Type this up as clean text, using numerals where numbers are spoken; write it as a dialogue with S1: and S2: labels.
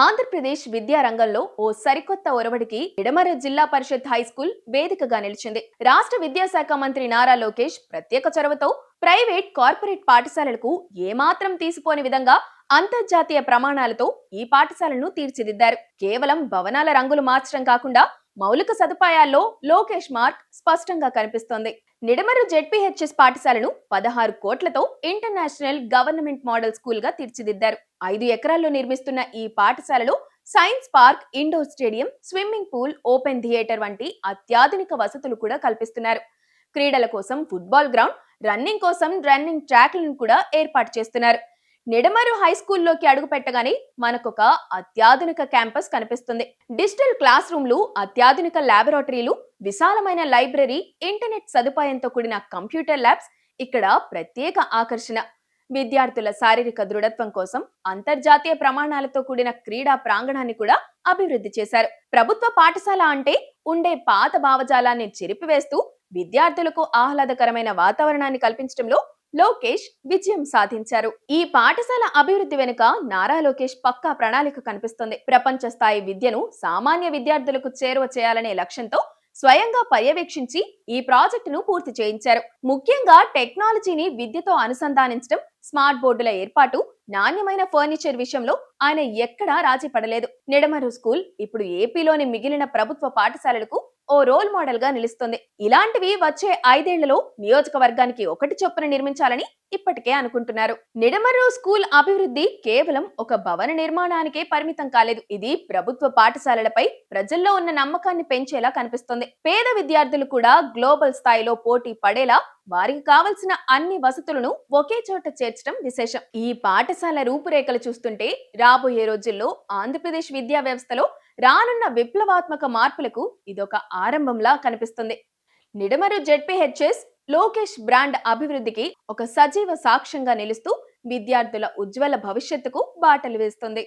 S1: ఆంధ్రప్రదేశ్ విద్యారంగంలో ఓ సరికొత్త ఒరవడికి నిడమర జిల్లా పరిషత్ హైస్కూల్ వేదికగా నిలిచింది. రాష్ట్ర విద్యాశాఖ మంత్రి నారా లోకేష్ ప్రత్యేక చొరవతో ప్రైవేట్, కార్పొరేట్ పాఠశాలలకు ఏమాత్రం తీసిపోని విధంగా అంతర్జాతీయ ప్రమాణాలతో ఈ పాఠశాలను తీర్చిదిద్దారు. కేవలం భవనాల రంగులు మార్చడం కాకుండా మౌలిక సదుపాయాల్లో లోకేష్ మార్క్ స్పష్టంగా కనిపిస్తోంది. నిడమరు జెడ్పీహెచ్ఎస్ పాఠశాలను 16 కోట్లతో ఇంటర్నేషనల్ గవర్నమెంట్ మోడల్ స్కూల్ గా తీర్చిదిద్దారు. 5 ఎకరాల్లో నిర్మిస్తున్న ఈ పాఠశాలలో science park, indoor stadium, swimming pool, open theatre వంటి అత్యాధునిక వసతులు కూడా కల్పిస్తున్నారు. క్రీడల కోసం ఫుట్బాల్ గ్రౌండ్, రన్నింగ్ కోసం రన్నింగ్ ట్రాక్లను కూడా ఏర్పాటు చేస్తున్నారు. నిడమరు హై స్కూల్లోకి అడుగు పెట్టగానే మనకొక అత్యాధునిక క్యాంపస్ కనిపిస్తుంది. డిజిటల్ క్లాస్ రూమ్లు, అత్యాధునిక ల్యాబొరేటరీలు, విశాలమైన లైబ్రరీ, ఇంటర్నెట్ సదుపాయంతో కూడిన కంప్యూటర్ ల్యాబ్స్ ఇక్కడ ప్రత్యేక ఆకర్షణ. విద్యార్థుల శారీరక దృఢత్వం కోసం అంతర్జాతీయ ప్రమాణాలతో కూడిన క్రీడా ప్రాంగణాన్ని కూడా అభివృద్ధి చేశారు. ప్రభుత్వ పాఠశాల అంటే ఉండే పాత భావజాలాన్ని చెరిపివేస్తూ విద్యార్థులకు ఆహ్లాదకరమైన వాతావరణాన్ని కల్పించడంలో లోకేష్ విజయం సాధించారు. ఈ పాఠశాల అభివృద్ధి వెనుక నారా లోకేష్ పక్కా ప్రణాళిక కనిపిస్తుంది. ప్రపంచ స్థాయి విద్యను సామాన్య విద్యార్థులకు చేరువ చేయాలనే లక్ష్యంతో స్వయంగా పర్యవేక్షించి ఈ ప్రాజెక్టును పూర్తి చేయించారు. ముఖ్యంగా టెక్నాలజీని విద్యతో అనుసంధానించడం, స్మార్ట్ బోర్డుల ఏర్పాటు, నాణ్యమైన ఫర్నిచర్ విషయంలో ఆయన ఎక్కడా రాజీ పడలేదు. నిడమరు స్కూల్ ఇప్పుడు ఏపీలోని మిగిలిన ప్రభుత్వ పాఠశాలలకు ఓ రోల్ మోడల్ గా నిలుస్తుంది. ఇలాంటివి వచ్చే 5 ఏళ్లలో నియోజకవర్గానికి ఒకటి చొప్పున నిర్మించాలని ఇప్పటికే అనుకుంటున్నారు. నిడమరు స్కూల్ అభివృద్ధి కేవలం ఒక భవన నిర్మాణానికే పరిమితం కాలేదు. ఇది ప్రభుత్వ పాఠశాలలపై ప్రజల్లో ఉన్న నమ్మకాన్ని పెంచేలా కనిపిస్తుంది. పేద విద్యార్థులు కూడా గ్లోబల్ స్థాయిలో పోటీ పడేలా వారికి కావలసిన అన్ని వసతులను ఒకే చోట చేర్చడం విశేషం. ఈ పాఠశాల రూపురేఖలు చూస్తుంటే రాబోయే రోజుల్లో ఆంధ్రప్రదేశ్ విద్యా వ్యవస్థలో రానున్న విప్లవాత్మక మార్పులకు ఇదొక ఆరంభంలా కనిపిస్తుంది. నిడమరు జెడ్పీహెచ్ఎస్ లోకేష్ బ్రాండ్ అభివృద్ధికి ఒక సజీవ సాక్ష్యంగా నిలుస్తూ విద్యార్థుల ఉజ్వల భవిష్యత్తుకు బాటలు వేస్తుంది.